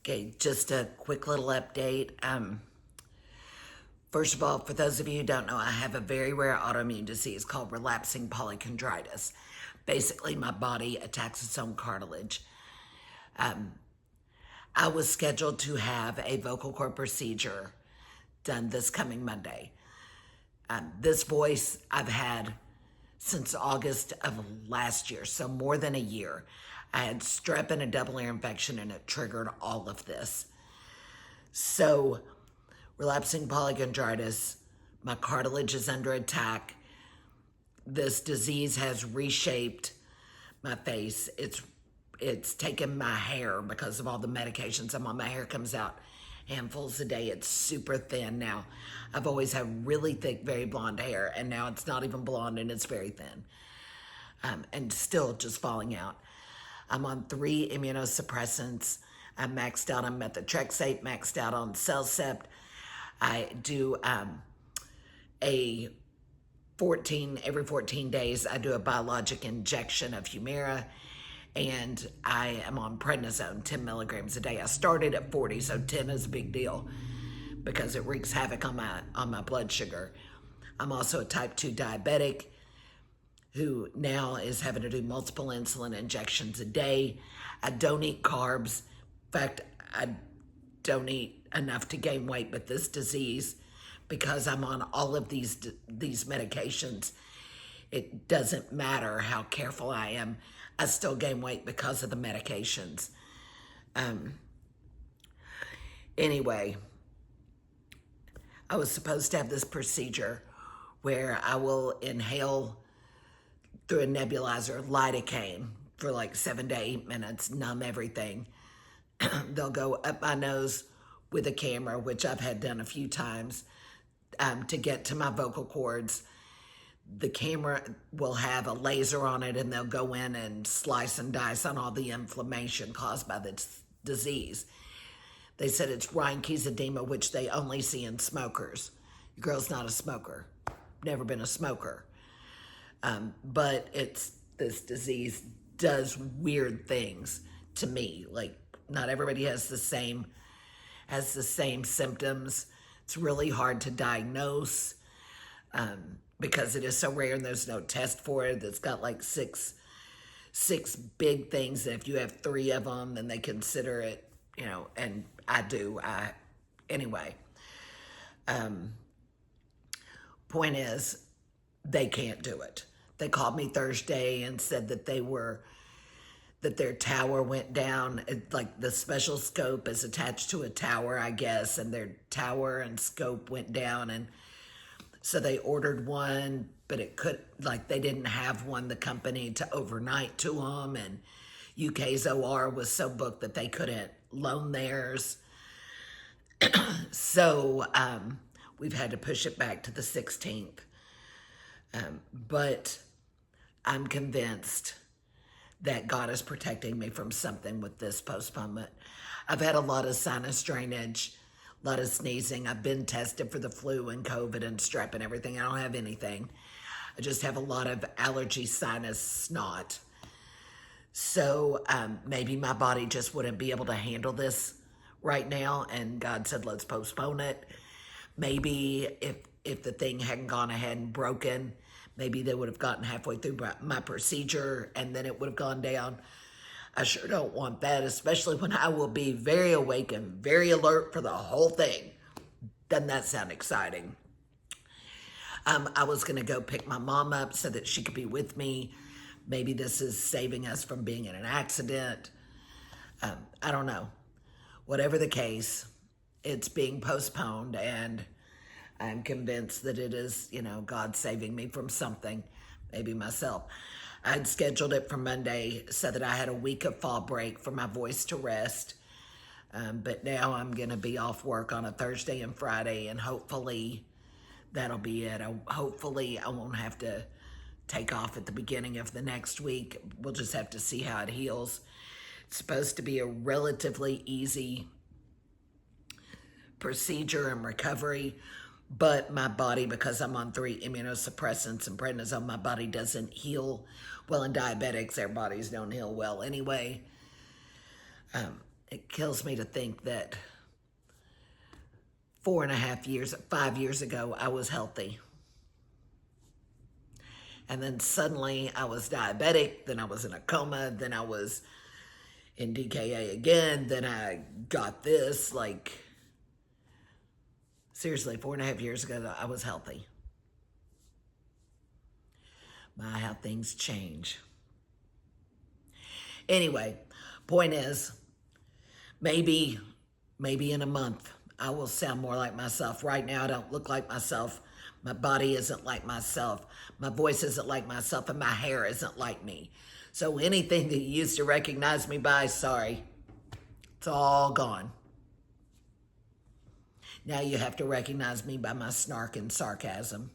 Okay, just a quick little update. First of all, for those of you who don't know, I have a very rare autoimmune disease called relapsing polychondritis. Basically, my body attacks its own cartilage. I was scheduled to have a vocal cord procedure done this coming Monday. This voice I've had since August of last year, so more than a year. I had strep and a double ear infection, and it triggered all of this. So, relapsing polychondritis, my cartilage is under attack. This disease has reshaped my face. It's taken my hair because of all the medications I'm on. My hair comes out handfuls a day. It's super thin now. I've always had really thick, very blonde hair, and now it's not even blonde and it's very thin. And still just falling out. I'm on 3 immunosuppressants. I'm maxed out on methotrexate, maxed out on Cellcept. I do every 14 days, I do a biologic injection of Humira, and I am on prednisone, 10 milligrams a day. I started at 40, so 10 is a big deal because it wreaks havoc on my blood sugar. I'm also a type 2 diabetic who now is having to do multiple insulin injections a day. I don't eat carbs. In fact, I don't eat enough to gain weight, but this disease, because I'm on all of these medications, it doesn't matter how careful I am. I still gain weight because of the medications. Anyway, I was supposed to have this procedure where I will inhale through a nebulizer lidocaine for like 7 to 8 minutes, numb everything. They'll go up my nose with a camera, which I've had done a few times, to get to my vocal cords. The camera will have a laser on it, and they'll go in and slice and dice on all the inflammation caused by this disease. They said it's Reinke's edema, which they only see in smokers. Your girl's not a smoker, never been a smoker. But this disease does weird things to me. Like, not everybody has the same symptoms. It's really hard to diagnose because it is so rare and there's no test for it. It's got like six big things. And if you have 3 of them, then they consider it, and I do. Anyway, point is, they can't do it. They called me Thursday and said that their tower went down. Like, the special scope is attached to a tower, I guess, and their tower and scope went down, and so they ordered one, but they didn't have one, the company, to overnight to them, and UK's OR was so booked that they couldn't loan theirs. So we've had to push it back to the 16th. But I'm convinced that God is protecting me from something with this postponement. I've had a lot of sinus drainage, a lot of sneezing. I've been tested for the flu and COVID and strep and everything. I don't have anything. I just have a lot of allergy, sinus, snot. So maybe my body just wouldn't be able to handle this right now, and God said, let's postpone it. Maybe if the thing hadn't gone ahead and broken, maybe they would have gotten halfway through my procedure and then it would have gone down. I sure don't want that, especially when I will be very awake and very alert for the whole thing. Doesn't that sound exciting? I was going to go pick my mom up so that she could be with me. Maybe this is saving us from being in an accident. I don't know. Whatever the case, it's being postponed, and I'm convinced that it is, God saving me from something, maybe myself. I'd scheduled it for Monday so that I had a week of fall break for my voice to rest. But now I'm going to be off work on a Thursday and Friday, and hopefully that'll be it. Hopefully I won't have to take off at the beginning of the next week. We'll just have to see how it heals. It's supposed to be a relatively easy procedure and recovery, but my body, because I'm on 3 immunosuppressants and prednisone, my body doesn't heal well. In diabetics, their bodies don't heal well anyway. It kills me to think that 4.5 years, 5 years ago, I was healthy. And then suddenly I was diabetic, then I was in a coma, then I was in DKA again, then I got this. Like, seriously, 4.5 years ago, I was healthy. My, how things change. Anyway, point is, maybe in a month, I will sound more like myself. Right now, I don't look like myself. My body isn't like myself. My voice isn't like myself, and my hair isn't like me. So anything that you used to recognize me by, sorry, it's all gone. Now you have to recognize me by my snark and sarcasm.